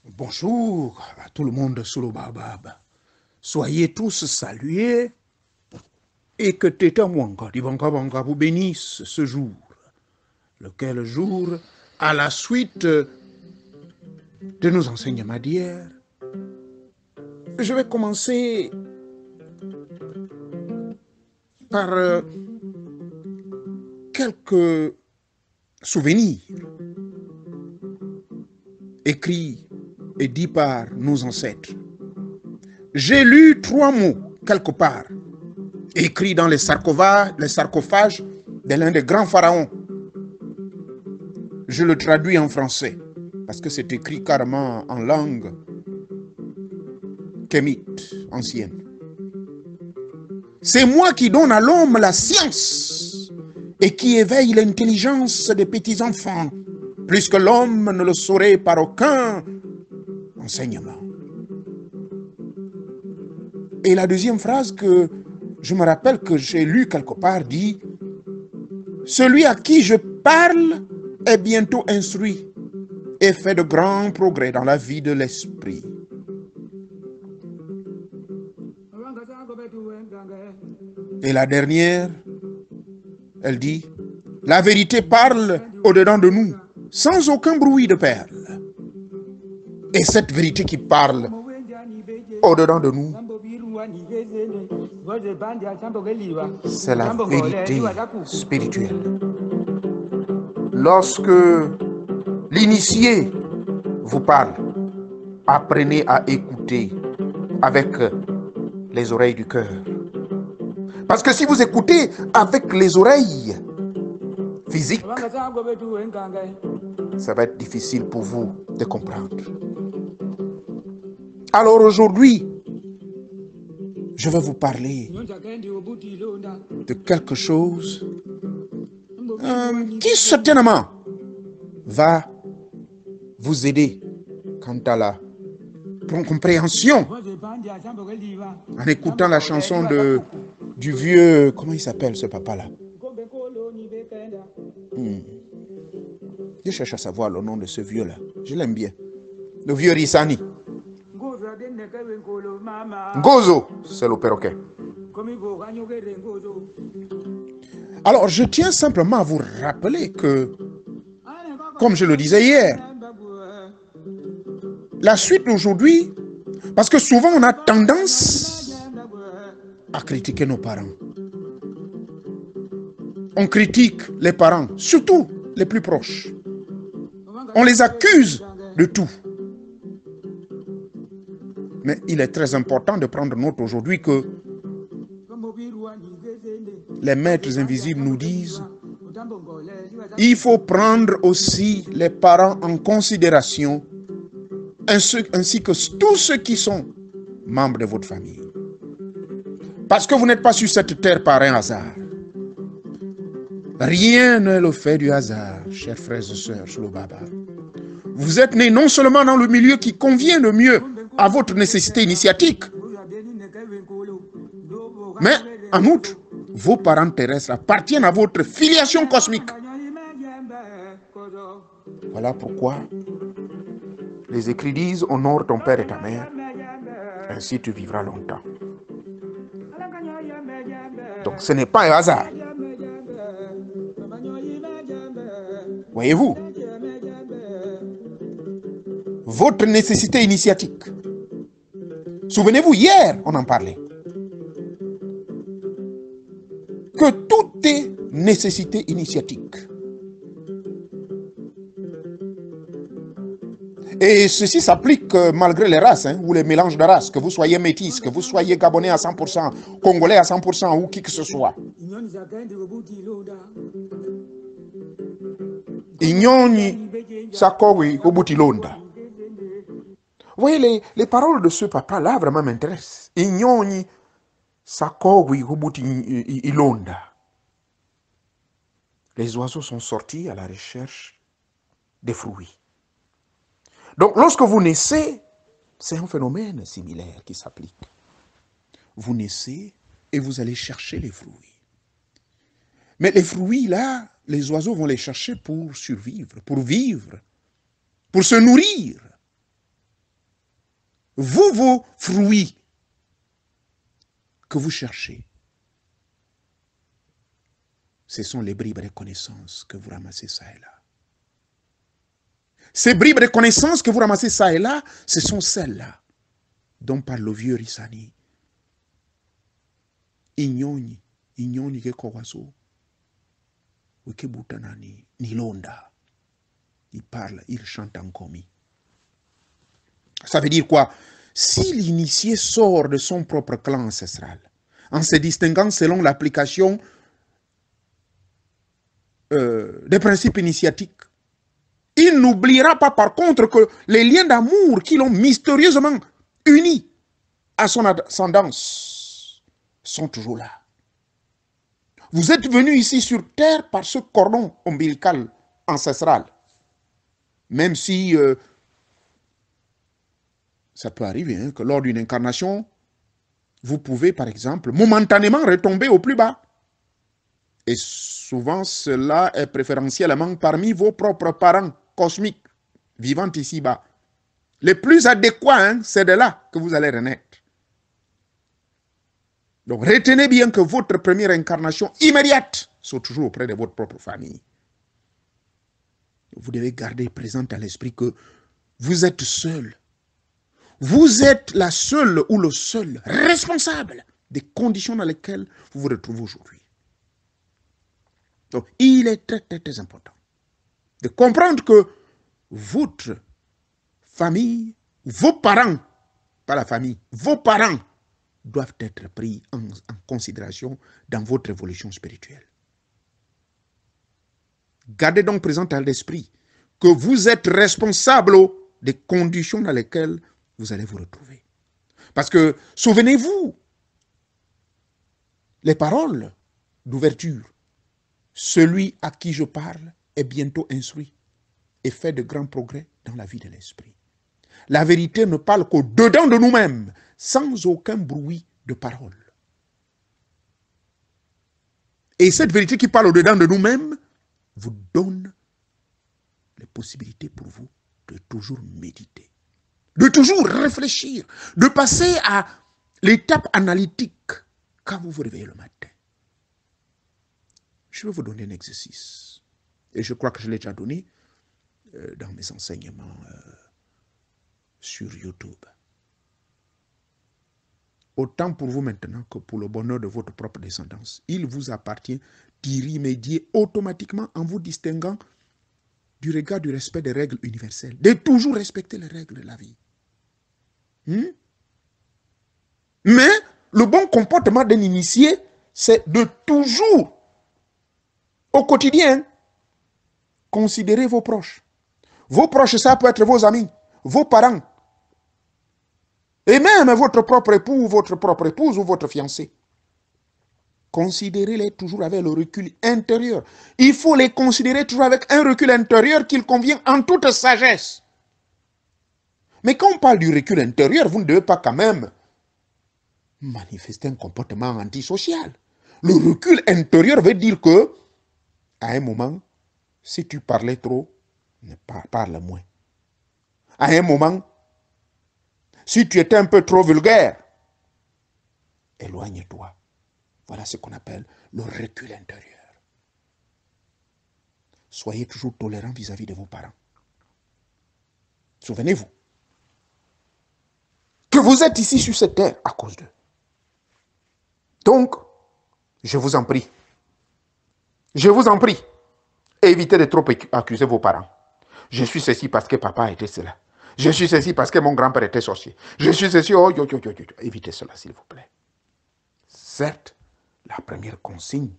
Bonjour à tout le monde sous le Baobab. Soyez tous salués et que Teta Mwanga Dibankabanga vous bénisse ce jour. Lequel jour, à la suite de nos enseignements d'hier, je vais commencer par quelques souvenirs écrits et dits par nos ancêtres. J'ai lu 3 mots quelque part, écrits dans les sarcophages de l'un des grands pharaons. Je le traduis en français, parce que c'est écrit carrément en langue kémite, ancienne. C'est moi qui donne à l'homme la science et qui éveille l'intelligence des petits-enfants, plus que l'homme ne le saurait par aucun enseignement. Et la deuxième phrase que je me rappelle que j'ai lue quelque part dit « Celui à qui je parle est bientôt instruit et fait de grands progrès dans la vie de l'esprit. » Et la dernière, elle dit « La vérité parle au-dedans de nous, sans aucun bruit de perles. » Et cette vérité qui parle au-dedans de nous, c'est la vérité spirituelle. Lorsque l'initié vous parle, apprenez à écouter avec les oreilles du cœur. Parce que si vous écoutez avec les oreilles physiques, ça va être difficile pour vous de comprendre. Alors aujourd'hui, je vais vous parler de quelque chose qui certainement va vous aider quant à la compréhension en écoutant la chanson du vieux, comment il s'appelle ce papa-là? Je cherche à savoir le nom de ce vieux-là. Je l'aime bien. Le vieux Rissani. Gozo, c'est le perroquet. Alors, je tiens simplement à vous rappeler que, comme je le disais hier, la suite d'aujourd'hui, parce que souvent on a tendance à critiquer nos parents. On critique les parents, surtout les plus proches. On les accuse de tout. Mais il est très important de prendre note aujourd'hui que les maîtres invisibles nous disent il faut prendre aussi les parents en considération, ainsi que tous ceux qui sont membres de votre famille. Parce que vous n'êtes pas sur cette terre par un hasard. Rien n'est le fait du hasard, chers frères et sœurs, sur le Baba. Vous êtes nés non seulement dans le milieu qui convient le mieux à votre nécessité initiatique, mais en outre, vos parents terrestres appartiennent à votre filiation cosmique. Voilà pourquoi les écrits disent « Honore ton père et ta mère, ainsi tu vivras longtemps. » Donc ce n'est pas un hasard. Voyez-vous, votre nécessité initiatique. Souvenez-vous, hier, on en parlait. Que tout est nécessité initiatique. Et ceci s'applique malgré les races, ou les mélanges de races, que vous soyez métis, que vous soyez gabonais à 100%, congolais à 100% ou qui que ce soit. Inyoni sakowi obutilonda. Vous voyez, les paroles de ce papa-là vraiment m'intéressent. Inyoni sakowi obutilonda. Les oiseaux sont sortis à la recherche des fruits. Donc, lorsque vous naissez, c'est un phénomène similaire qui s'applique. Vous naissez et vous allez chercher les fruits. Mais les fruits, là, les oiseaux vont les chercher pour survivre, pour vivre, pour se nourrir. vos fruits que vous cherchez, ce sont les bribes de connaissances que vous ramassez ça et là. Ces bribes de connaissances que vous ramassez ça et là, ce sont celles-là dont parle le vieux Rissani. Inyoni ke Kowaso, Weke Butanani, Nilonda. Il parle, il chante en commis. Ça veut dire quoi? Si l'initié sort de son propre clan ancestral, en se distinguant selon l'application des principes initiatiques, il n'oubliera pas par contre que les liens d'amour qui l'ont mystérieusement uni à son ascendance sont toujours là. Vous êtes venu ici sur terre par ce cordon ombilical ancestral. Même si ça peut arriver hein, que lors d'une incarnation, vous pouvez par exemple momentanément retomber au plus bas. Et souvent cela est préférentiellement parmi vos propres parents cosmiques vivant ici-bas. Les plus adéquats, hein, c'est de là que vous allez renaître. Donc retenez bien que votre première incarnation immédiate soit toujours auprès de votre propre famille. Vous devez garder présent à l'esprit que vous êtes seul. Vous êtes la seule ou le seul responsable des conditions dans lesquelles vous vous retrouvez aujourd'hui. Donc, il est très, très, très important de comprendre que votre famille, vos parents, pas la famille, vos parents doivent être pris en considération dans votre évolution spirituelle. Gardez donc présent à l'esprit que vous êtes responsable des conditions dans lesquelles vous allez vous retrouver. Parce que, souvenez-vous, les paroles d'ouverture, celui à qui je parle est bientôt instruit et fait de grands progrès dans la vie de l'esprit. La vérité ne parle qu'au-dedans de nous-mêmes, sans aucun bruit de parole. Et cette vérité qui parle au-dedans de nous-mêmes vous donne les possibilités pour vous de toujours méditer, de toujours réfléchir, de passer à l'étape analytique quand vous vous réveillez le matin. Je vais vous donner un exercice. Et je crois que je l'ai déjà donné dans mes enseignements sur YouTube. Autant pour vous maintenant que pour le bonheur de votre propre descendance, il vous appartient d'y remédier automatiquement en vous distinguant du regard du respect des règles universelles, de toujours respecter les règles de la vie. Mais le bon comportement d'un initié, c'est de toujours, au quotidien, considérer vos proches. Vos proches, ça peut être vos amis, vos parents, et même votre propre époux, votre propre épouse ou votre fiancé. Considérez-les toujours avec le recul intérieur. Il faut les considérer toujours avec un recul intérieur qu'il convient en toute sagesse. Mais quand on parle du recul intérieur, vous ne devez pas quand même manifester un comportement antisocial. Le recul intérieur veut dire que, à un moment, si tu parlais trop, parle moins. À un moment, si tu étais un peu trop vulgaire, éloigne-toi. Voilà ce qu'on appelle le recul intérieur. Soyez toujours tolérant vis-à-vis de vos parents. Souvenez-vous que vous êtes ici sur cette terre à cause d'eux. Donc, je vous en prie, évitez de trop accuser vos parents. Je suis ceci parce que papa était cela. Je suis ceci parce que mon grand-père était sorcier. Je suis ceci, évitez cela s'il vous plaît. Certes, la première consigne,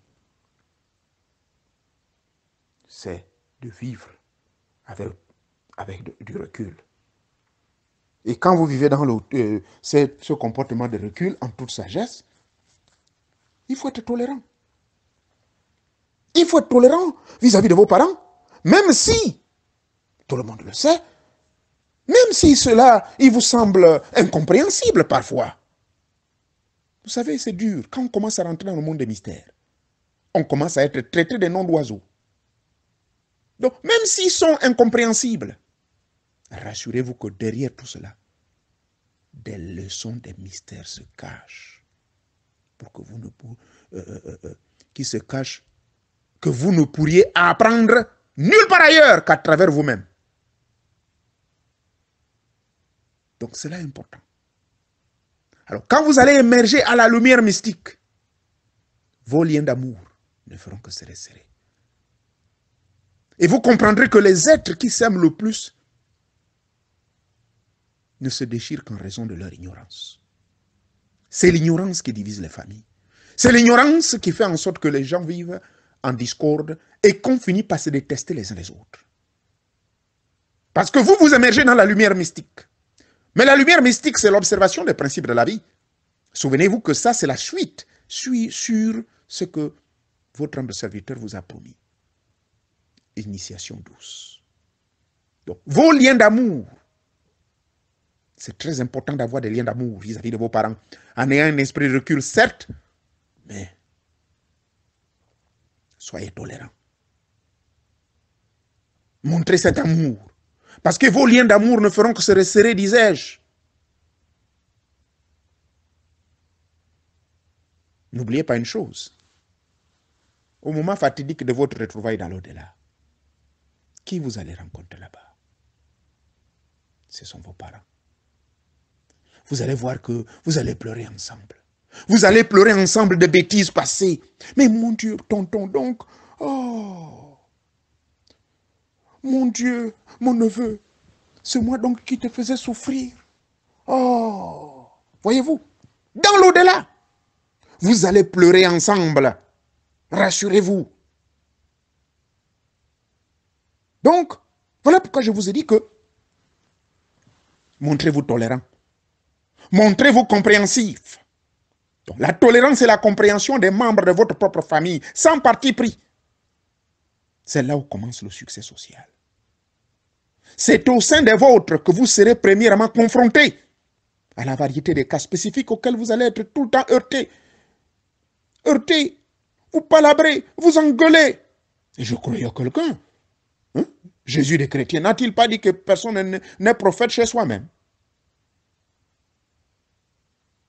c'est de vivre avec du recul. Et quand vous vivez dans ce comportement de recul en toute sagesse, il faut être tolérant. Il faut être tolérant vis-à-vis de vos parents, même si, tout le monde le sait, même si cela, il vous semble incompréhensible parfois. Vous savez, c'est dur. Quand on commence à rentrer dans le monde des mystères, on commence à être traité des noms d'oiseaux. Donc, même s'ils sont incompréhensibles, rassurez-vous que derrière tout cela, des leçons, des mystères se cachent. Pour que vous ne qui se cachent, que vous ne pourriez apprendre nulle part ailleurs qu'à travers vous-même. Donc cela est important. Alors quand vous allez émerger à la lumière mystique, vos liens d'amour ne feront que se resserrer. Et vous comprendrez que les êtres qui s'aiment le plus ne se déchirent qu'en raison de leur ignorance. C'est l'ignorance qui divise les familles. C'est l'ignorance qui fait en sorte que les gens vivent en discorde et qu'on finit par se détester les uns les autres. Parce que vous, vous émergez dans la lumière mystique. Mais la lumière mystique, c'est l'observation des principes de la vie. Souvenez-vous que ça, c'est la suite sur ce que votre humble serviteur vous a promis. Initiation douce. Donc, vos liens d'amour, c'est très important d'avoir des liens d'amour vis-à-vis de vos parents, en ayant un esprit de recul, certes, mais soyez tolérants. Montrez cet amour. Parce que vos liens d'amour ne feront que se resserrer, disais-je. N'oubliez pas une chose. Au moment fatidique de votre retrouvaille dans l'au-delà, qui vous allez rencontrer là-bas? Ce sont vos parents. Vous allez voir que vous allez pleurer ensemble. Vous allez pleurer ensemble de bêtises passées. Mais mon Dieu, tonton, donc, oh, mon Dieu, mon neveu, c'est moi donc qui te faisais souffrir. Oh, voyez-vous, dans l'au-delà, vous allez pleurer ensemble. Rassurez-vous. Donc, voilà pourquoi je vous ai dit que montrez-vous tolérant. Montrez-vous compréhensif. Donc, la tolérance et la compréhension des membres de votre propre famille, sans parti pris. C'est là où commence le succès social. C'est au sein des vôtres que vous serez premièrement confrontés à la variété des cas spécifiques auxquels vous allez être tout le temps heurtés. Heurtés, vous palabrez, vous engueulez. Et je croyais à quelqu'un. Hein? Jésus des chrétiens n'a-t-il pas dit que personne n'est prophète chez soi-même?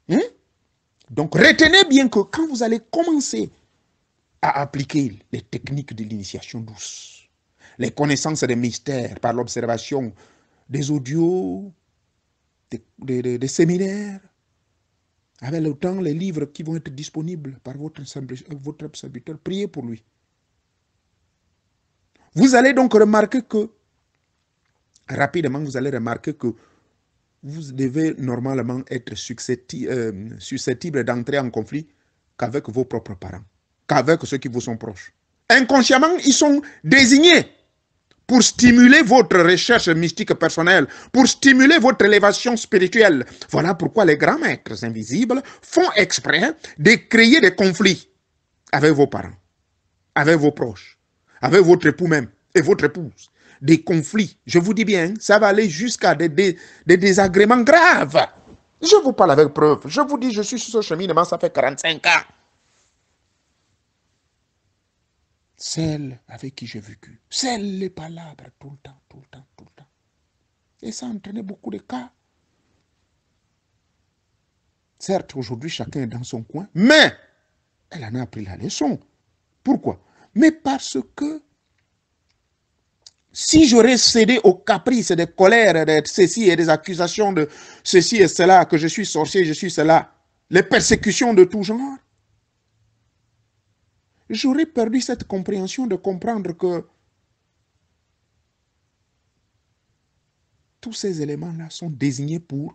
Hein? Donc retenez bien que quand vous allez commencer à appliquer les techniques de l'initiation douce, les connaissances des mystères par l'observation des audios, des séminaires, avec le temps, les livres qui vont être disponibles par votre serviteur, priez pour lui. Vous allez donc remarquer que, rapidement, vous allez remarquer que vous devez normalement être susceptible d'entrer en conflit qu'avec vos propres parents, qu'avec ceux qui vous sont proches. Inconsciemment, ils sont désignés pour stimuler votre recherche mystique personnelle, pour stimuler votre élévation spirituelle. Voilà pourquoi les grands maîtres invisibles font exprès de créer des conflits avec vos parents, avec vos proches, avec votre époux même et votre épouse. Des conflits, je vous dis bien, ça va aller jusqu'à des désagréments graves. Je vous parle avec preuve. Je vous dis, je suis sur ce cheminement, ça fait 45 ans. Celle avec qui j'ai vécu, celle les palabres tout le temps, tout le temps, tout le temps. Et ça a entraîné beaucoup de cas. Certes, aujourd'hui, chacun est dans son coin, mais elle en a appris la leçon. Pourquoi? Mais parce que si j'aurais cédé aux caprices, des colères, de ceci et des accusations de ceci et cela, que je suis sorcier, je suis cela, les persécutions de tout genre, j'aurais perdu cette compréhension de comprendre que tous ces éléments-là sont désignés pour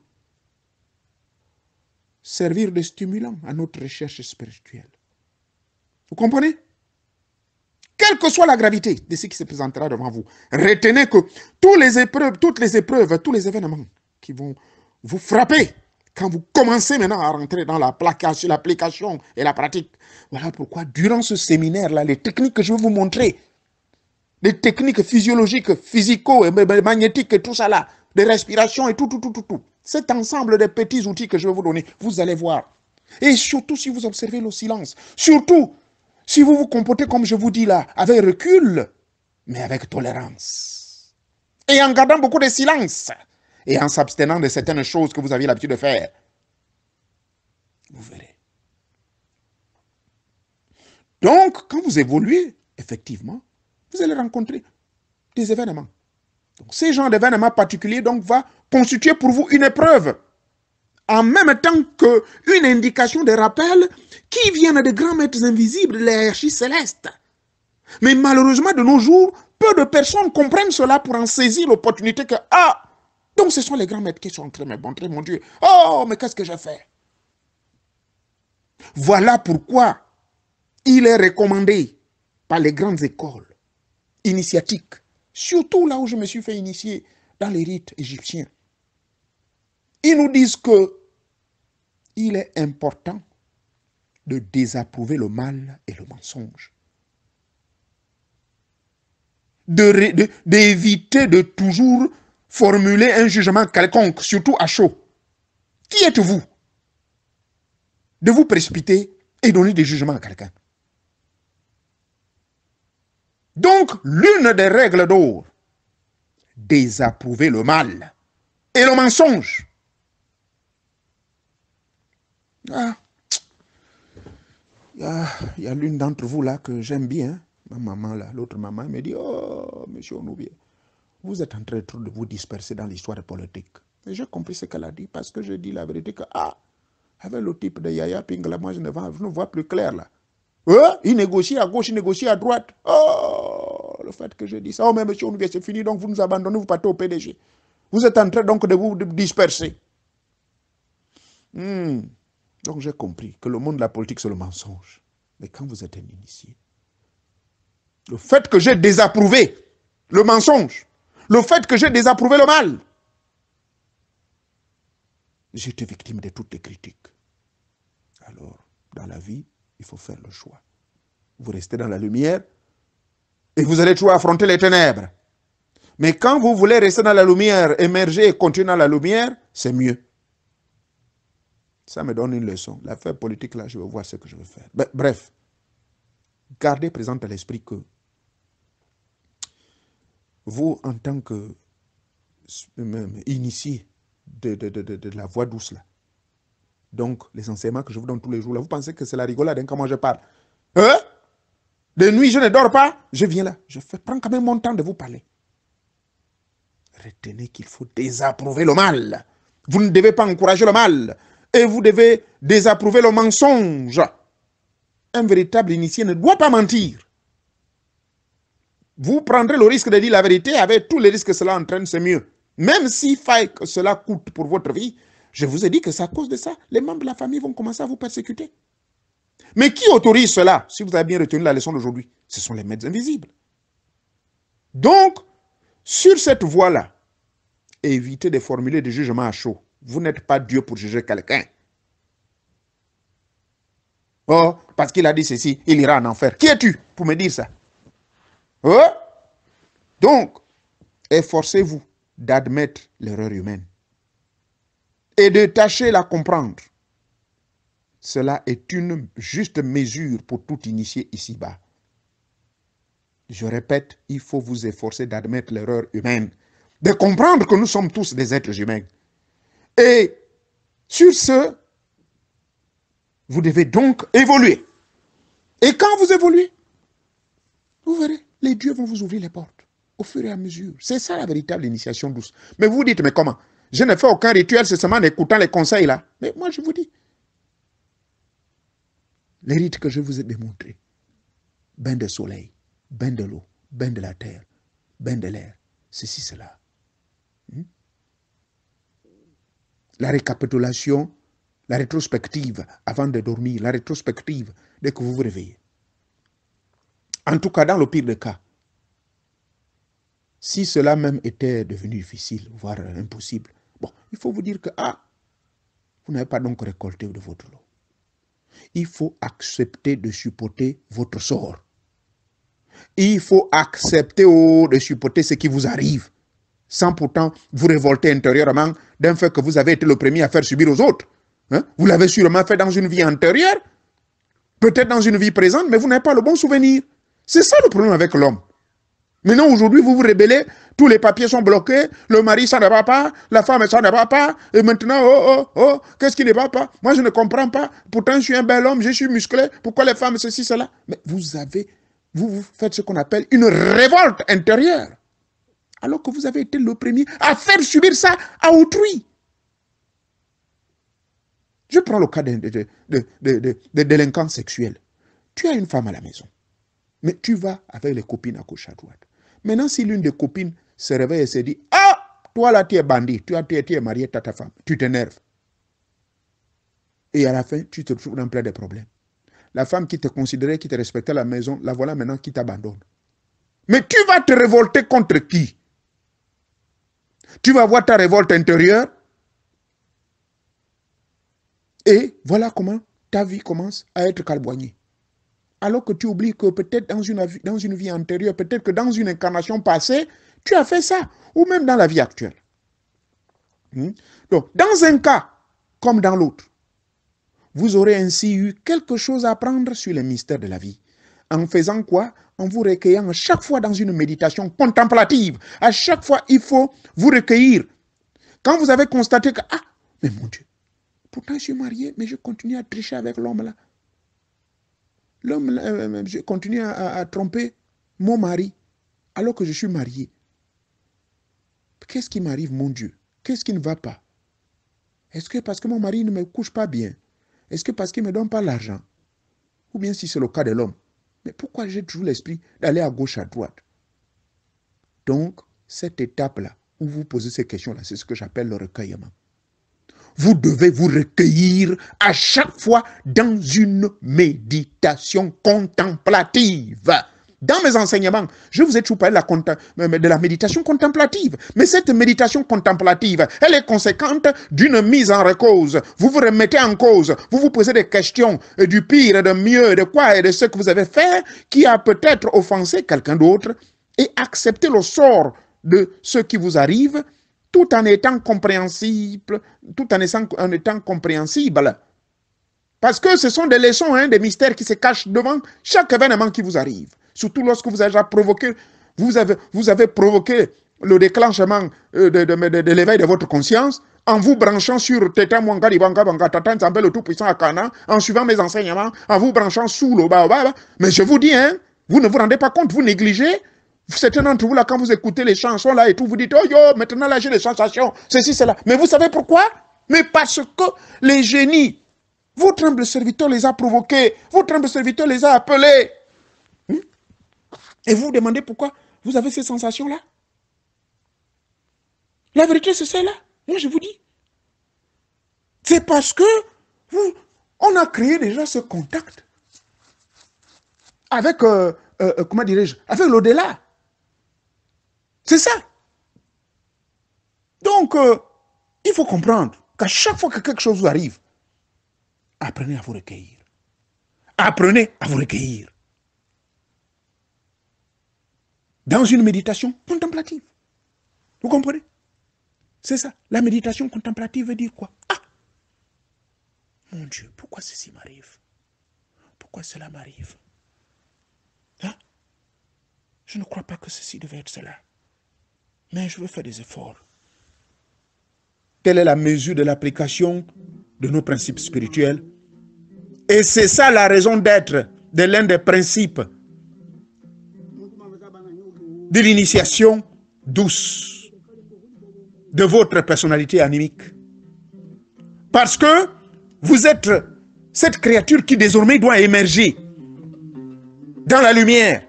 servir de stimulant à notre recherche spirituelle. Vous comprenez? Quelle que soit la gravité de ce qui se présentera devant vous, retenez que toutes les épreuves, tous les événements qui vont vous frapper, quand vous commencez maintenant à rentrer dans l'application et la pratique, voilà pourquoi durant ce séminaire-là, les techniques que je vais vous montrer, les techniques physiologiques, physico, et magnétiques et tout ça là, de respiration et tout, cet ensemble de petits outils que je vais vous donner, vous allez voir. Et surtout si vous observez le silence, surtout si vous vous comportez comme je vous dis là, avec recul, mais avec tolérance. Et en gardant beaucoup de silence. et en s'abstenant de certaines choses que vous aviez l'habitude de faire. Vous verrez. Donc, quand vous évoluez, effectivement, vous allez rencontrer des événements. Donc, ces genres d'événements particuliers donc, va constituer pour vous une épreuve, en même temps qu'une indication de rappel qui viennent de grands maîtres invisibles de la hiérarchie céleste. Mais malheureusement, de nos jours, peu de personnes comprennent cela pour en saisir l'opportunité que, ah, donc ce sont les grands maîtres qui sont en train de me montrer, mon Dieu, oh, mais qu'est-ce que j'ai fait? Voilà pourquoi il est recommandé par les grandes écoles initiatiques, surtout là où je me suis fait initier, dans les rites égyptiens. Ils nous disent que il est important de désapprouver le mal et le mensonge. D'éviter de toujours formuler un jugement quelconque, surtout à chaud. Qui êtes-vous? De vous précipiter et donner des jugements à quelqu'un. Donc, l'une des règles d'or, désapprouver le mal et le mensonge. Ah, il y a l'une d'entre vous là que j'aime bien, ma maman là, l'autre maman, elle me dit, oh, monsieur Onoubier, vous êtes en train de vous disperser dans l'histoire politique. Et j'ai compris ce qu'elle a dit, parce que je dis la vérité que, ah, avec le type de Yaya Pingla, moi je ne vois plus clair là. Il négocie à gauche, il négocie à droite. Oh, le fait que je dis ça, oh mais monsieur Onoubier, c'est fini, donc vous nous abandonnez, vous partez au PDG. Vous êtes en train donc de vous disperser. Donc j'ai compris que le monde de la politique, c'est le mensonge. Mais quand vous êtes un initié, le fait que j'ai désapprouvé le mensonge, le fait que j'ai désapprouvé le mal, j'ai été victime de toutes les critiques. Alors, dans la vie, il faut faire le choix. Vous restez dans la lumière et vous allez toujours affronter les ténèbres. Mais quand vous voulez rester dans la lumière, émerger et continuer dans la lumière, c'est mieux. Ça me donne une leçon. L'affaire politique, là, je vais voir ce que je vais faire. Bref, gardez présent à l'esprit que vous, en tant que initié de la voie douce, là, donc les enseignements que je vous donne tous les jours, là, vous pensez que c'est la rigolade hein, quand moi je parle. De nuit, je ne dors pas, je viens là. Je prends quand même mon temps de vous parler. Retenez qu'il faut désapprouver le mal. Vous ne devez pas encourager le mal. Et vous devez désapprouver le mensonge. Un véritable initié ne doit pas mentir. Vous prendrez le risque de dire la vérité avec tous les risques que cela entraîne, c'est mieux. Même s'il faille que cela coûte pour votre vie, je vous ai dit que c'est à cause de ça, les membres de la famille vont commencer à vous persécuter. Mais qui autorise cela? Si vous avez bien retenu la leçon d'aujourd'hui, ce sont les maîtres invisibles. Donc, sur cette voie-là, évitez de formuler des jugements à chaud. Vous n'êtes pas Dieu pour juger quelqu'un. Oh, parce qu'il a dit ceci, il ira en enfer. Qui es-tu pour me dire ça? Oh? Donc, efforcez-vous d'admettre l'erreur humaine et de tâcher la comprendre. Cela est une juste mesure pour tout initié ici-bas. Je répète, il faut vous efforcer d'admettre l'erreur humaine, de comprendre que nous sommes tous des êtres humains. Et sur ce, vous devez donc évoluer. Et quand vous évoluez, vous verrez, les dieux vont vous ouvrir les portes au fur et à mesure. C'est ça la véritable initiation douce. Mais vous dites, mais comment? Je ne fais aucun rituel, c'est seulement en écoutant les conseils là. Mais moi je vous dis, les rites que je vous ai démontrés, bain de soleil, bain de l'eau, bain de la terre, bain de l'air, ceci, cela. La récapitulation, la rétrospective avant de dormir, la rétrospective dès que vous vous réveillez. En tout cas, dans le pire des cas, si cela même était devenu difficile, voire impossible, bon, il faut vous dire que, vous n'avez pas donc récolté de votre lot. Il faut accepter de supporter votre sort. Il faut accepter de supporter ce qui vous arrive, sans pourtant vous révolter intérieurement d'un fait que vous avez été le premier à faire subir aux autres. Vous l'avez sûrement fait dans une vie antérieure, peut-être dans une vie présente, mais vous n'avez pas le bon souvenir. C'est ça le problème avec l'homme. Maintenant, aujourd'hui, vous vous rébellez, tous les papiers sont bloqués, le mari, ça ne va pas, la femme, ça ne va pas, et maintenant, qu'est-ce qui ne va pas? Moi, je ne comprends pas. Pourtant, je suis un bel homme, je suis musclé, pourquoi les femmes, ceci, cela? Mais vous faites ce qu'on appelle une révolte intérieure, alors que vous avez été le premier à faire subir ça à autrui. Je prends le cas de délinquants sexuels. Tu as une femme à la maison, mais tu vas avec les copines à gauche, à droite. Maintenant, si l'une des copines se réveille et se dit « Ah, toi là, tu es bandit, tu es marié, tu as ta femme. » Tu t'énerves. Et à la fin, tu te trouves dans plein de problèmes. La femme qui te considérait, qui te respectait à la maison, la voilà maintenant qui t'abandonne. Mais tu vas te révolter contre qui? Tu vas voir ta révolte intérieure. Et voilà comment ta vie commence à être calboignée. Alors que tu oublies que peut-être dans une vie antérieure, peut-être que dans une incarnation passée, tu as fait ça, ou même dans la vie actuelle. Donc, dans un cas comme dans l'autre, vous aurez ainsi eu quelque chose à apprendre sur les mystères de la vie. En faisant quoi? En vous recueillant à chaque fois dans une méditation contemplative. À chaque fois, il faut vous recueillir. Quand vous avez constaté que, ah, mais mon Dieu, pourtant je suis marié, mais je continue à tricher avec l'homme là. L'homme, je continue à tromper mon mari, alors que je suis marié. Qu'est-ce qui m'arrive, mon Dieu? Qu'est-ce qui ne va pas? Est-ce que parce que mon mari ne me couche pas bien? Est-ce que parce qu'il ne me donne pas l'argent? Ou bien si c'est le cas de l'homme? Mais pourquoi j'ai toujours l'esprit d'aller à gauche, à droite? Donc, cette étape-là, où vous posez ces questions-là, c'est ce que j'appelle le recueillement. Vous devez vous recueillir à chaque fois dans une méditation contemplative. Dans mes enseignements, je vous ai toujours parlé de la méditation contemplative. Mais cette méditation contemplative, elle est conséquente d'une mise en cause. Vous vous remettez en cause, vous vous posez des questions du pire, de mieux, de quoi et de ce que vous avez fait qui a peut-être offensé quelqu'un d'autre et acceptez le sort de ce qui vous arrive tout en étant compréhensible, Parce que ce sont des leçons, des mystères qui se cachent devant chaque événement qui vous arrive. Surtout lorsque vous avez provoqué, vous avez provoqué le déclenchement de l'éveil de votre conscience en vous branchant sur Teta Mwanga Libanga Banga Tata Nzambe le Tout-Puissant Akana, en suivant mes enseignements, en vous branchant sous le Baobab. Mais je vous dis, vous ne vous rendez pas compte, vous négligez. Certains d'entre vous, là, quand vous écoutez les chansons, là, et tout, vous dites, oh yo, maintenant, là, j'ai des sensations, ceci, cela. Mais vous savez pourquoi? Mais parce que les génies, votre humble serviteur les a provoqués, votre humble serviteur les a appelés. Et vous vous demandez pourquoi vous avez ces sensations-là? La vérité, c'est celle-là. Moi, je vous dis. C'est parce que on a créé déjà ce contact avec, comment dirais-je, avec l'au-delà. C'est ça. Donc, il faut comprendre qu'à chaque fois que quelque chose vous arrive, apprenez à vous recueillir. Apprenez à vous recueillir. Dans une méditation contemplative. Vous comprenez? C'est ça. La méditation contemplative veut dire quoi? Ah! Mon Dieu, pourquoi ceci m'arrive? Pourquoi cela m'arrive? Hein? Je ne crois pas que ceci devait être cela. Mais je veux faire des efforts. Telle est la mesure de l'application de nos principes spirituels. Et c'est ça la raison d'être de l'un des principes de l'initiation douce de votre personnalité animique. Parce que vous êtes cette créature qui désormais doit émerger dans la lumière.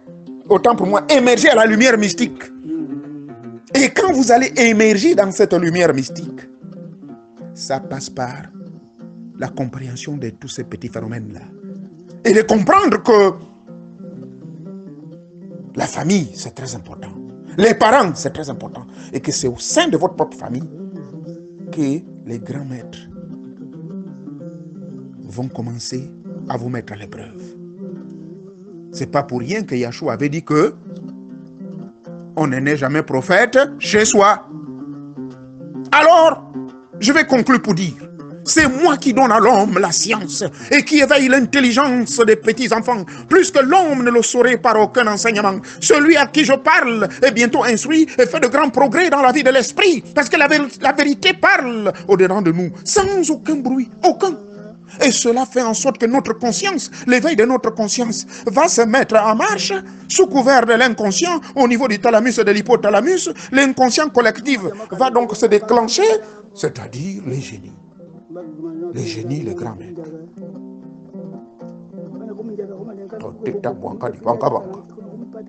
Autant pour moi, émerger à la lumière mystique. Et quand vous allez émerger dans cette lumière mystique, ça passe par la compréhension de tous ces petits phénomènes-là. Et de comprendre que la famille, c'est très important. Les parents, c'est très important. Et que c'est au sein de votre propre famille que les grands maîtres vont commencer à vous mettre à l'épreuve. C'est pas pour rien que Yahshua avait dit que on n'est jamais prophète chez soi. Alors, je vais conclure pour dire C'est moi qui donne à l'homme la science et qui éveille l'intelligence des petits-enfants, plus que l'homme ne le saurait par aucun enseignement. Celui à qui je parle est bientôt instruit et fait de grands progrès dans la vie de l'esprit, parce que la vérité parle au-dedans de nous, sans aucun bruit, aucun. Et cela fait en sorte que notre conscience, l'éveil de notre conscience, va se mettre en marche sous couvert de l'inconscient au niveau du thalamus et de l'hypothalamus. L'inconscient collectif va donc se déclencher, c'est-à-dire les génies. Les génies, les grands maîtres.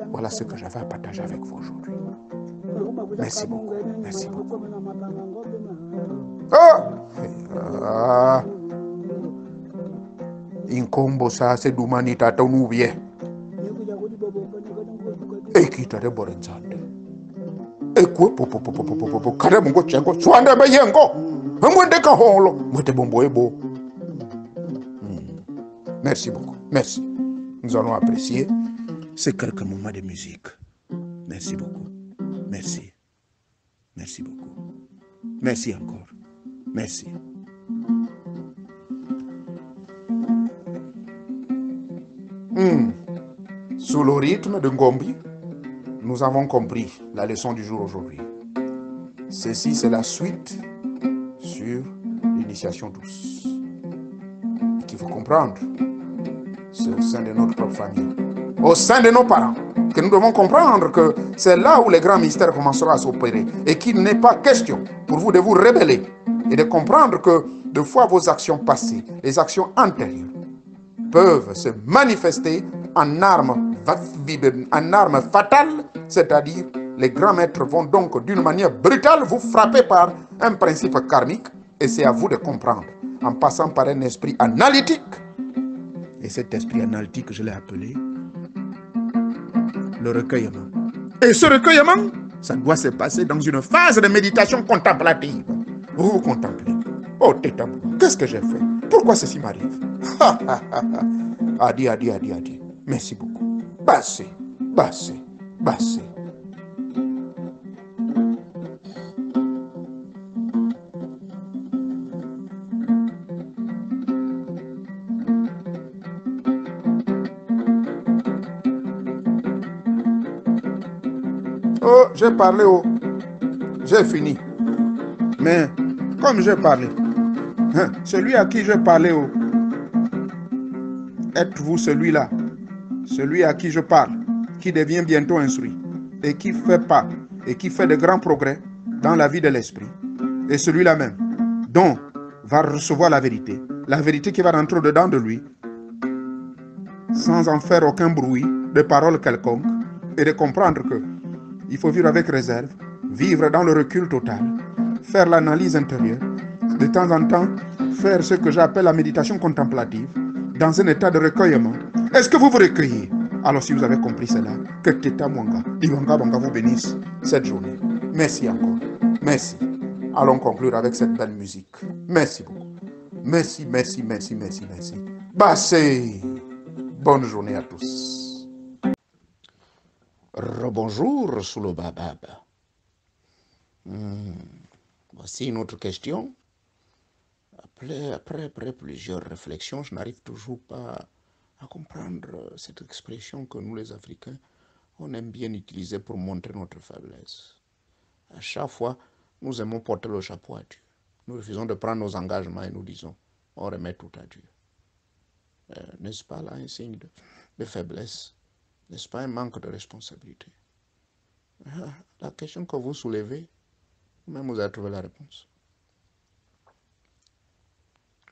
Voilà ce que j'avais à partager avec vous aujourd'hui. Merci beaucoup. Merci beaucoup. Ah! Inkombo sa se dumani tata unubie. Ekita de borenzande. Ekwe popo kare mungo chengo swande be yengo. Mwende ka holo, mwete bombo ebo. Merci beaucoup. Merci. Nous allons apprécier ces quelques moments de musique. Merci beaucoup. Merci. Merci beaucoup. Merci encore. Merci. Sous le rythme de Ngombi, nous avons compris la leçon du jour aujourd'hui. Ceci, c'est la suite sur l'initiation douce. Et qu'il faut comprendre, c'est au sein de notre propre famille, au sein de nos parents, que nous devons comprendre que c'est là où les grands mystères commenceront à s'opérer et qu'il n'est pas question pour vous de vous rebeller et de comprendre que de fois vos actions passées, les actions antérieures, peuvent se manifester en armes fatales, c'est-à-dire les grands maîtres vont donc d'une manière brutale vous frapper par un principe karmique et c'est à vous de comprendre en passant par un esprit analytique. Et cet esprit analytique, je l'ai appelé le recueillement. Et ce recueillement, ça doit se passer dans une phase de méditation contemplative. Vous vous contemplez. Oh, Tétabou, qu'est-ce que j'ai fait? Pourquoi ceci m'arrive? Adi. Merci beaucoup. Passez. Oh, j'ai parlé, j'ai fini. Mais, comme j'ai parlé, celui à qui je parlais, êtes-vous celui-là, celui à qui je parle, qui devient bientôt instruit, et qui fait pas, et qui fait de grands progrès dans la vie de l'esprit, et celui-là même, dont va recevoir la vérité qui va rentrer dedans de lui, sans en faire aucun bruit de parole quelconque, et de comprendre que il faut vivre avec réserve, vivre dans le recul total, faire l'analyse intérieure, de temps en temps, faire ce que j'appelle la méditation contemplative, dans un état de recueillement. Est-ce que vous vous recueillez? Alors si vous avez compris cela, que Teta Mwanga, Iwanga Banga vous bénisse cette journée. Merci encore. Merci. Allons conclure avec cette belle musique. Merci beaucoup. Merci. Bassé. Bonne journée à tous. Rebonjour sous le babab. Voici une autre question. Après plusieurs réflexions, je n'arrive toujours pas à comprendre cette expression que nous les Africains, on aime bien utiliser pour montrer notre faiblesse. À chaque fois, nous aimons porter le chapeau à Dieu. Nous refusons de prendre nos engagements et nous disons, on remet tout à Dieu. N'est-ce pas là un signe de faiblesse? N'est-ce pas un manque de responsabilité? La question que vous soulevez, vous-même vous avez trouvé la réponse.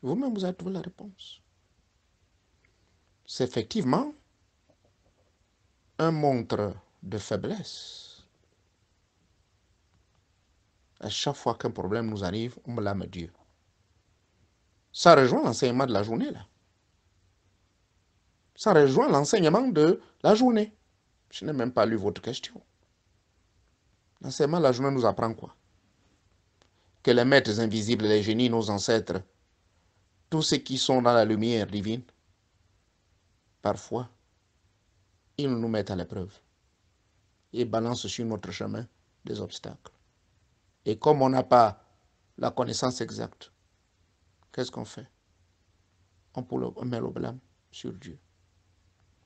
Vous-même vous avez trouvé la réponse. C'est effectivement un montre de faiblesse. À chaque fois qu'un problème nous arrive, on blâme Dieu. Ça rejoint l'enseignement de la journée, là. Ça rejoint l'enseignement de la journée. Je n'ai même pas lu votre question. L'enseignement de la journée nous apprend quoi? Que les maîtres invisibles, les génies, nos ancêtres, tous ceux qui sont dans la lumière divine, parfois, ils nous mettent à l'épreuve et balancent sur notre chemin des obstacles. Et comme on n'a pas la connaissance exacte, qu'est-ce qu'on fait? On met le blâme sur Dieu.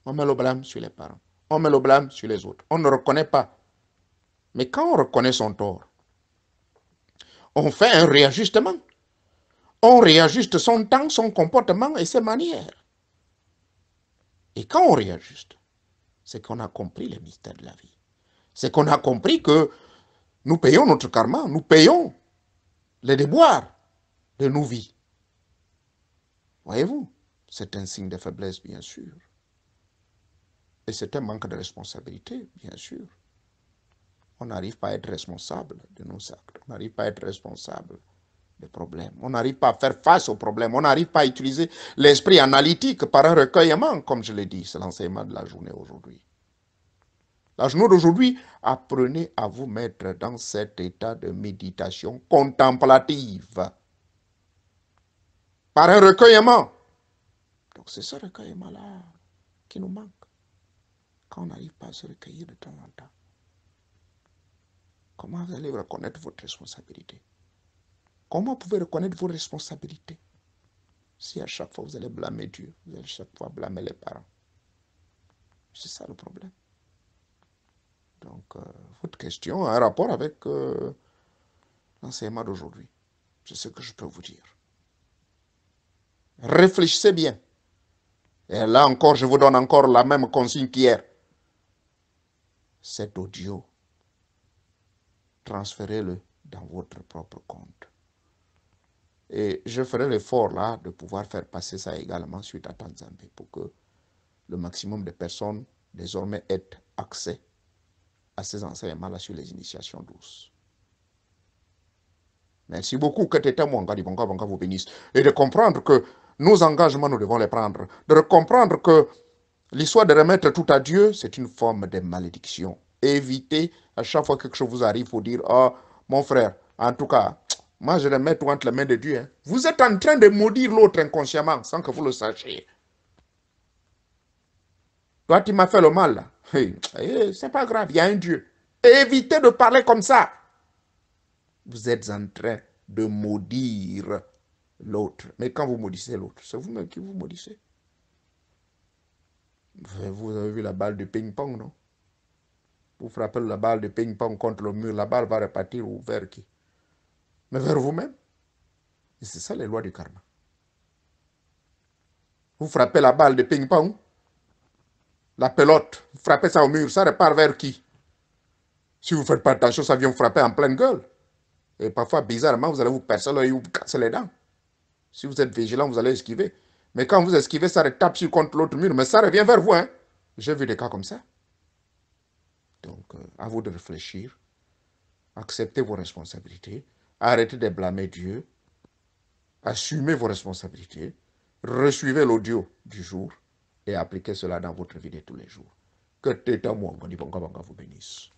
On met le blâme sur les parents. On met le blâme sur les autres. On ne reconnaît pas. Mais quand on reconnaît son tort, on fait un réajustement. On réajuste son temps, son comportement et ses manières. Et quand on réajuste, c'est qu'on a compris les mystères de la vie. C'est qu'on a compris que nous payons notre karma, nous payons les déboires de nos vies. Voyez-vous, c'est un signe de faiblesse, bien sûr. Et c'est un manque de responsabilité, bien sûr. On n'arrive pas à être responsable de nos actes. On n'arrive pas à être responsable des problèmes. On n'arrive pas à faire face aux problèmes. On n'arrive pas à utiliser l'esprit analytique par un recueillement, comme je l'ai dit. C'est l'enseignement de la journée aujourd'hui. La journée d'aujourd'hui, apprenez à vous mettre dans cet état de méditation contemplative. Par un recueillement. Donc c'est ce recueillement-là qui nous manque. Quand on n'arrive pas à se recueillir de temps en temps. Comment vous allez reconnaître votre responsabilité? Comment vous pouvez reconnaître vos responsabilités? Si à chaque fois vous allez blâmer Dieu, vous allez à chaque fois blâmer les parents. C'est ça le problème. Donc, votre question a un rapport avec l'enseignement d'aujourd'hui. C'est ce que je peux vous dire. Réfléchissez bien. Et là encore, je vous donne encore la même consigne qu'hier. Cet audio, transférez-le dans votre propre compte. Et je ferai l'effort là de pouvoir faire passer ça également suite à Tanzambé pour que le maximum de personnes désormais aient accès à ces enseignements-là sur les initiations douces. Merci beaucoup, que Tete Mwanga Dibonga Bonga vous bénisse. Et de comprendre que nos engagements, nous devons les prendre. De comprendre que l'histoire de remettre tout à Dieu, c'est une forme de malédiction. Évitez, à chaque fois que quelque chose vous arrive, pour dire, oh, mon frère, en tout cas, moi je remets tout entre les mains de Dieu. Hein. Vous êtes en train de maudire l'autre inconsciemment, sans que vous le sachiez. Toi, tu m'as fait le mal, là. Hey, c'est pas grave, il y a un Dieu. Évitez de parler comme ça. Vous êtes en train de maudire l'autre. Mais quand vous maudissez l'autre, c'est vous-même qui vous maudissez. Vous avez vu la balle de ping-pong, non? Vous frappez la balle de ping-pong contre le mur, la balle va repartir vers qui? Mais vers vous-même. Et c'est ça les lois du karma. Vous frappez la balle de ping-pong, la pelote, vous frappez ça au mur, ça repart vers qui? Si vous ne faites pas attention, ça vient vous frapper en pleine gueule. Et parfois, bizarrement, vous allez vous percer l'œil ou vous casser les dents. Si vous êtes vigilant, vous allez esquiver. Mais quand vous esquivez, ça retape sur contre l'autre mur, mais ça revient vers vous. Hein? J'ai vu des cas comme ça. Donc, à vous de réfléchir. Acceptez vos responsabilités. Arrêtez de blâmer Dieu. Assumez vos responsabilités. Resuivez l'audio du jour et appliquez cela dans votre vie de tous les jours. Que Teta Mwanga Dibonga Bonga vous bénisse.